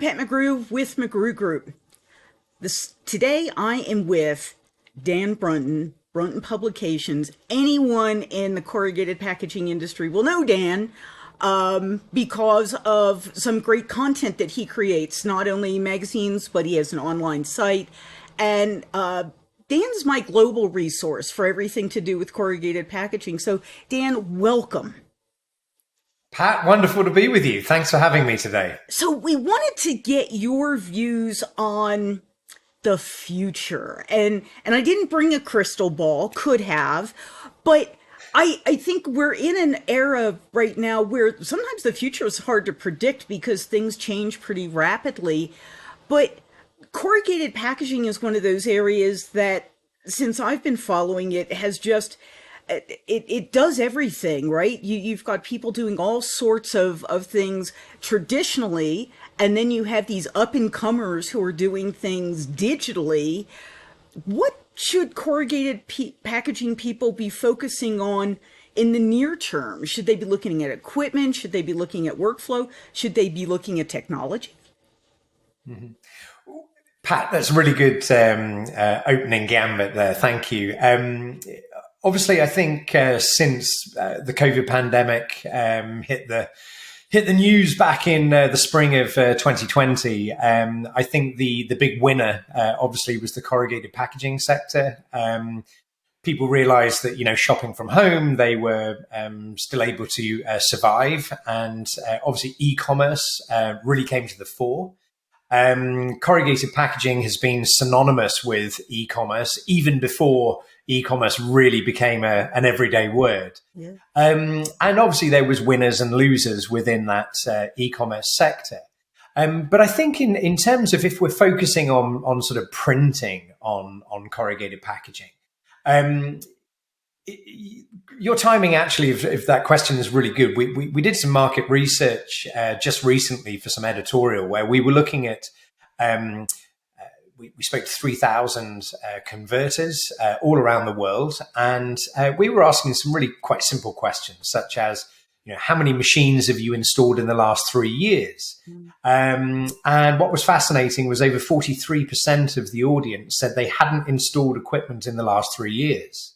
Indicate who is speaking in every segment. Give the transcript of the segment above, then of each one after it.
Speaker 1: Pat McGrew with McGrew Group. Today I am with Dan Brunton, Brunton Publications. Anyone in the corrugated packaging industry will know Dan because of some great content that he creates, not only magazines, but he has an online site. And Dan's my global resource for everything to do with corrugated packaging. So Dan, welcome.
Speaker 2: Pat, wonderful to be with you. Thanks for having me today.
Speaker 1: So we wanted to get your views on the future. And I didn't bring a crystal ball, could have, but I think we're in an era right now where sometimes the future is hard to predict because things change pretty rapidly. But corrugated packaging is one of those areas that, since I've been following it, has just it does everything, right? You've got people doing all sorts of things traditionally, and then you have these up-and-comers who are doing things digitally. What should corrugated packaging people be focusing on in the near term? Should they be looking at equipment? Should they be looking at workflow? Should they be looking at technology?
Speaker 2: Mm-hmm. Pat, that's a really good opening gambit there. Thank you. Obviously, I think since the COVID pandemic hit the news back in the spring of 2020, I think the big winner obviously was the corrugated packaging sector. People realized that, shopping from home, they were still able to survive. And obviously, e-commerce really came to the fore. Corrugated packaging has been synonymous with e-commerce even before e-commerce really became an everyday word. Yeah. And obviously there was winners and losers within that e-commerce sector. But I think in terms of if we're focusing on sort of printing on corrugated packaging, your timing actually of that question is really good. We did some market research just recently for some editorial where we were looking at we spoke to 3,000 converters all around the world, and we were asking some really quite simple questions, such as, how many machines have you installed in the last 3 years? And what was fascinating was over 43% of the audience said they hadn't installed equipment in the last 3 years.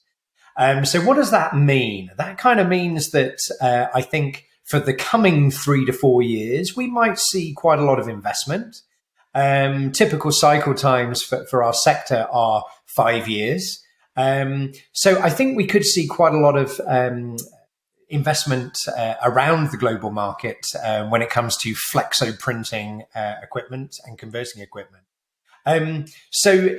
Speaker 2: So what does that mean? That kind of means that I think for the coming 3 to 4 years, we might see quite a lot of investment. Typical cycle times for our sector are 5 years. So I think we could see quite a lot of investment around the global market when it comes to flexo printing equipment and converting equipment. So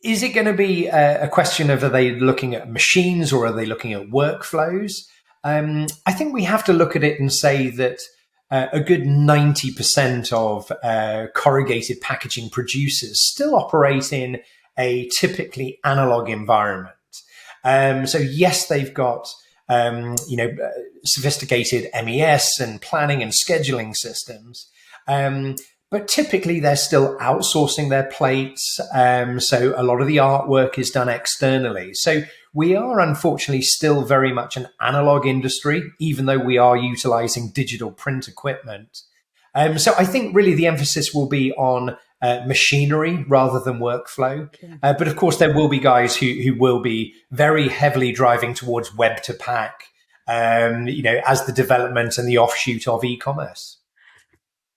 Speaker 2: is it going to be a question of, are they looking at machines or are they looking at workflows? I think we have to look at it and say that a good 90% of corrugated packaging producers still operate in a typically analog environment. So yes, they've got sophisticated MES and planning and scheduling systems, but typically they're still outsourcing their plates. So a lot of the artwork is done externally. So we are unfortunately still very much an analog industry, even though we are utilizing digital print equipment. So I think really the emphasis will be on machinery rather than workflow. Okay. But of course, there will be guys who will be very heavily driving towards web to pack, as the development and the offshoot of e-commerce.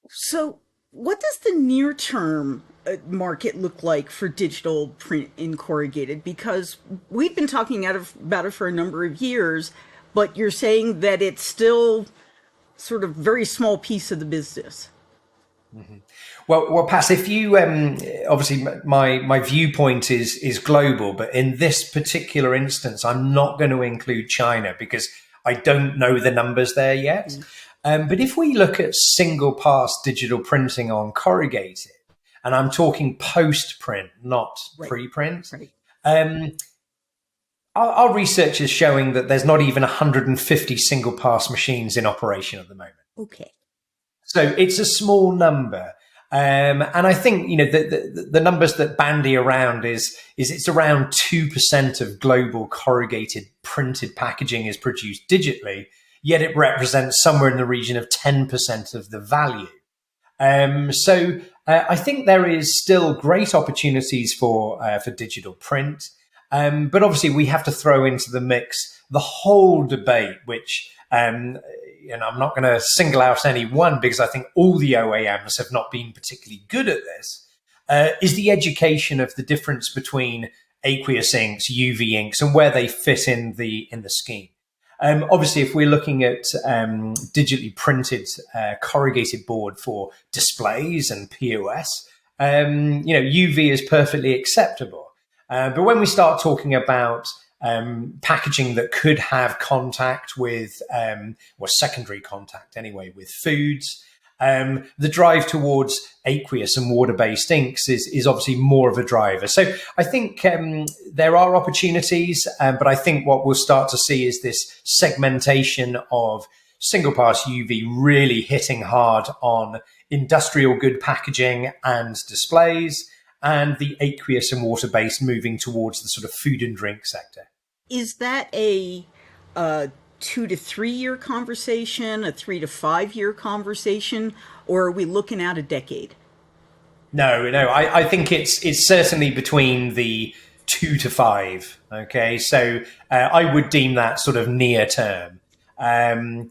Speaker 1: So what does the near term market look like for digital print in corrugated? Because we've been talking about it for a number of years, but you're saying that it's still sort of very small piece of the business.
Speaker 2: Mm-hmm. Well, Pat, if you obviously my viewpoint is global, but in this particular instance, I'm not going to include China because I don't know the numbers there yet. Mm. But if we look at single pass digital printing on corrugated, and I'm talking post-print, not pre-print. Right. Our research is showing that there's not even 150 single-pass machines in operation at the moment.
Speaker 1: Okay.
Speaker 2: So it's a small number. And I think, the numbers that bandy around is it's around 2% of global corrugated printed packaging is produced digitally, yet it represents somewhere in the region of 10% of the value. I think there is still great opportunities for digital print, but obviously we have to throw into the mix the whole debate, which and I'm not going to single out any one because I think all the OEMs have not been particularly good at this. Is the education of the difference between aqueous inks, UV inks, and where they fit in the scheme. Obviously, if we're looking at digitally printed corrugated board for displays and POS, UV is perfectly acceptable. But when we start talking about packaging that could have contact with, or secondary contact anyway, with foods, the drive towards aqueous and water-based inks is obviously more of a driver. So I think there are opportunities, but I think what we'll start to see is this segmentation of single-pass UV really hitting hard on industrial good packaging and displays, and the aqueous and water-based moving towards the sort of food and drink sector.
Speaker 1: Is that a 2 to 3 year conversation, a 3 to 5 year conversation, or are we looking at a decade?
Speaker 2: No. I think it's certainly between the 2 to 5. Okay, so I would deem that sort of near term. I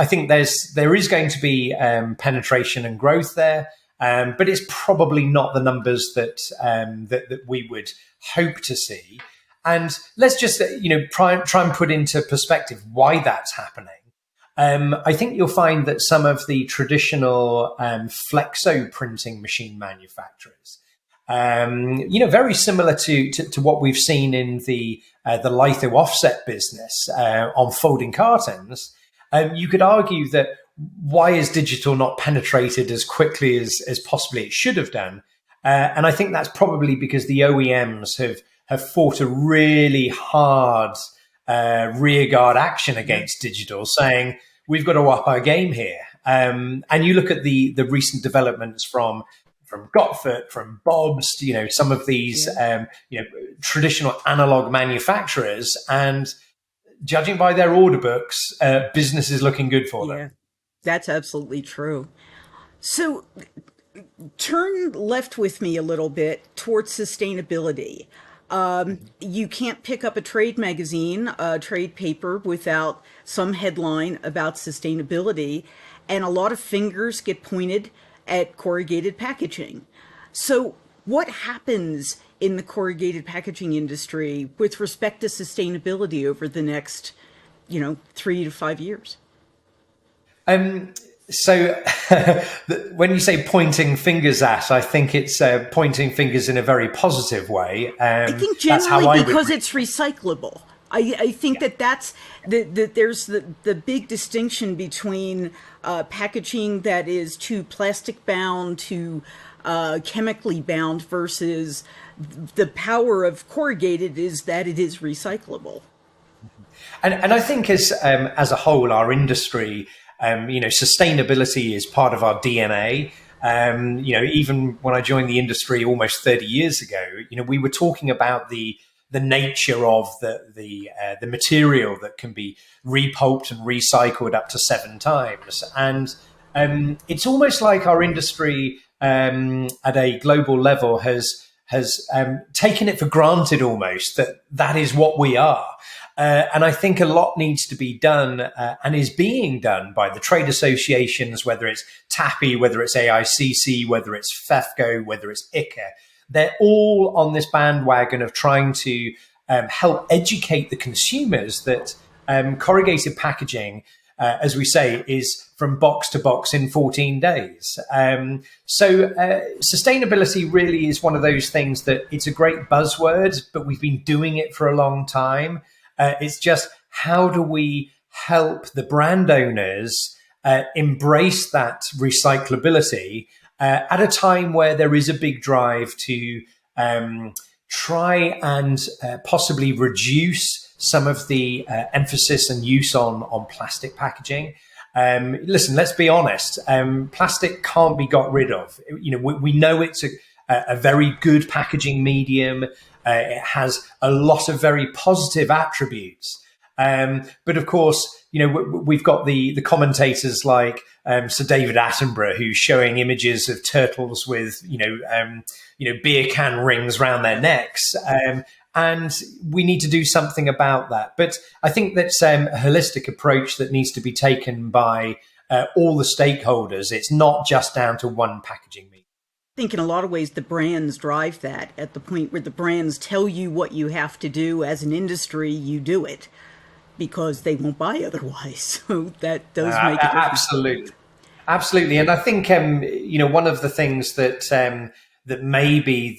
Speaker 2: think there is going to be penetration and growth there, but it's probably not the numbers that we would hope to see. And let's just try and put into perspective why that's happening. I think you'll find that some of the traditional flexo printing machine manufacturers, very similar to what we've seen in the litho offset business on folding cartons, you could argue that why is digital not penetrated as quickly as possibly it should have done? And I think that's probably because the OEMs have fought a really hard rearguard action against digital, saying we've got to up our game here. And you look at the recent developments from Gotford, from Bob's, some of these traditional analog manufacturers, and judging by their order books, business is looking good for them.
Speaker 1: Yeah, that's absolutely true. So turn left with me a little bit towards sustainability. You can't pick up a trade magazine, a trade paper, without some headline about sustainability, and a lot of fingers get pointed at corrugated packaging. So what happens in the corrugated packaging industry with respect to sustainability over the next, 3 to 5 years?
Speaker 2: So when you say pointing fingers at, I think it's pointing fingers in a very positive way.
Speaker 1: I think generally because it's recyclable. I think that's there's the big distinction between packaging that is too plastic bound, to chemically bound, versus the power of corrugated is that it is recyclable.
Speaker 2: And I think as a whole, our industry, sustainability is part of our DNA. Even when I joined the industry almost 30 years ago, we were talking about the nature of the material that can be repulped and recycled up to 7 times. And it's almost like our industry at a global level has taken it for granted almost that is what we are. And I think a lot needs to be done and is being done by the trade associations, whether it's TAPI, whether it's AICC, whether it's FEFCO, whether it's ICA. They're all on this bandwagon of trying to help educate the consumers that corrugated packaging, as we say, is from box to box in 14 days. So sustainability really is one of those things that it's a great buzzword, but we've been doing it for a long time. It's just, how do we help the brand owners embrace that recyclability at a time where there is a big drive to try and possibly reduce some of the emphasis and use on plastic packaging. Listen, let's be honest. Plastic can't be got rid of. We know it's a very good packaging medium. It has a lot of very positive attributes. But of course, we've got the commentators like Sir David Attenborough, who's showing images of turtles with beer can rings around their necks. And we need to do something about that. But I think that's a holistic approach that needs to be taken by all the stakeholders. It's not just down to one packaging medium.
Speaker 1: I think in a lot of ways the brands drive that. At the point where the brands tell you what you have to do as an industry, you do it because they won't buy otherwise. So that does make a difference.
Speaker 2: Absolutely. And I think one of the things that maybe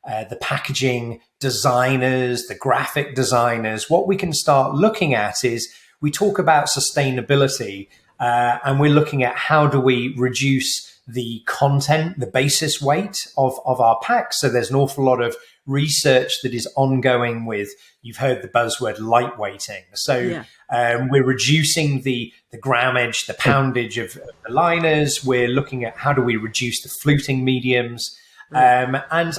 Speaker 2: the packaging designers, the graphic designers, what we can start looking at is we talk about sustainability, and we're looking at how do we reduce the content, the basis weight of our packs. So there's an awful lot of research that is ongoing with, you've heard the buzzword lightweighting. So we're reducing the grammage, the poundage of the liners. We're looking at how do we reduce the fluting mediums, and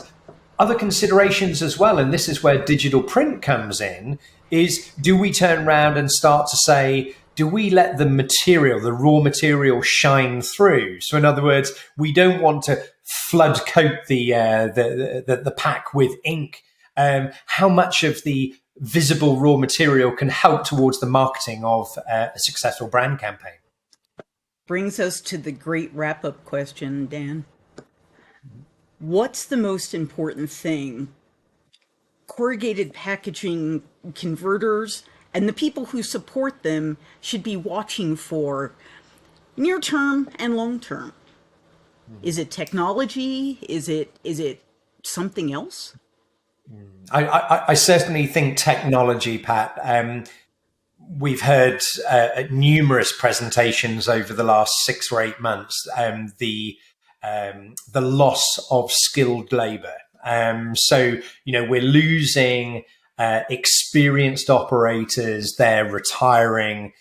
Speaker 2: other considerations as well. And this is where digital print comes in, is do we turn around and start to say, do we let the material, the raw material, shine through? So in other words, we don't want to flood coat the pack with ink. How much of the visible raw material can help towards the marketing of a successful brand campaign?
Speaker 1: Brings us to the great wrap-up question, Dan. What's the most important thing corrugated packaging converters and the people who support them should be watching for near term and long term? Is it technology? Is it something else?
Speaker 2: I certainly think technology, Pat. We've heard numerous presentations over the last 6 or 8 months, the loss of skilled labor. So, we're losing experienced operators. They're retiring.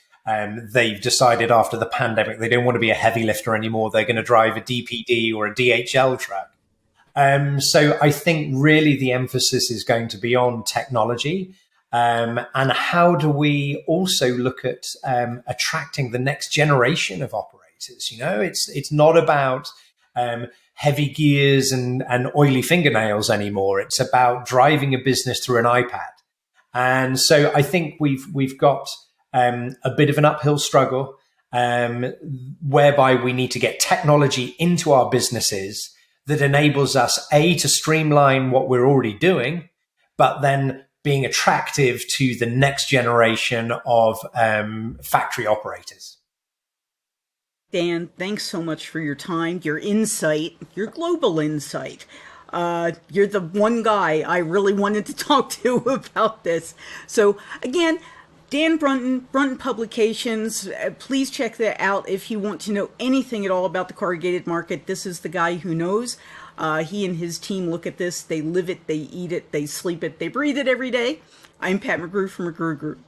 Speaker 2: They've decided after the pandemic they don't want to be a heavy lifter anymore. They're going to drive a DPD or a DHL truck. So I think really the emphasis is going to be on technology. And how do we also look at attracting the next generation of operators? It's not about heavy gears and oily fingernails anymore. It's about driving a business through an iPad. And so I think we've got a bit of an uphill struggle, whereby we need to get technology into our businesses that enables us, to streamline what we're already doing, but then being attractive to the next generation of factory operators.
Speaker 1: Dan, thanks so much for your time, your insight, your global insight. You're the one guy I really wanted to talk to about this. So again, Dan Brunton, Brunton Publications. Please check that out if you want to know anything at all about the corrugated market. This is the guy who knows. He and his team look at this. They live it, they eat it, they sleep it, they breathe it every day. I'm Pat McGrew from McGrew Group.